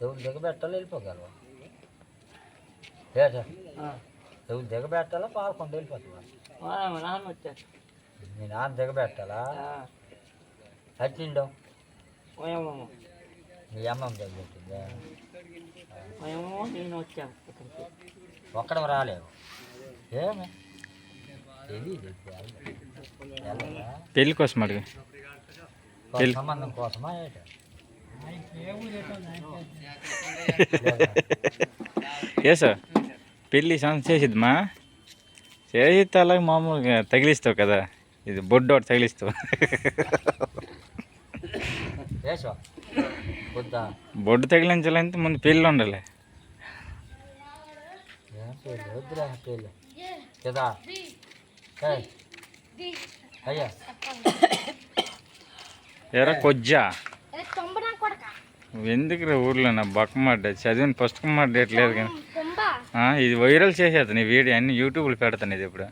ఎవరు దిగబెట్టాలో వెళ్ళిపోగలవా ఏటా ఎవరు దిగబెట్టాలా పాలకుండా వెళ్ళిపోతావా నాన్న వచ్చారు మీ నాన్న దిగబెట్టాలా అట్టిండవు మీ అమ్మమ్మ దిగబెట్టిందా నేను వచ్చాను ఒక్కడం రాలేవు ఏమి పెళ్ళి కోసం అడిగి సంబంధం కోసమా ఏట సార్ పెళ్ళి చేసిద్దమ్మా చేసిద్ది అలాగే మామూలుగా తగిలిస్తావు కదా ఇది బొడ్డు ఒకటి తగిలిస్తావు బొడ్డు తగిలించాలంటే ముందు పెళ్ళి ఉండాలి వద్దురా పెళ్ళి కదా అయ్యా ఎరా కొజ్జా ఎందుకు రా ఊర్లో నా బొక్కమాట చదివిన పుస్తకం మాట లేదు కానీ ఇది వైరల్ చేసేది నీ వీడియో అన్ని యూట్యూబ్లో పెడతాను ఇది ఇప్పుడు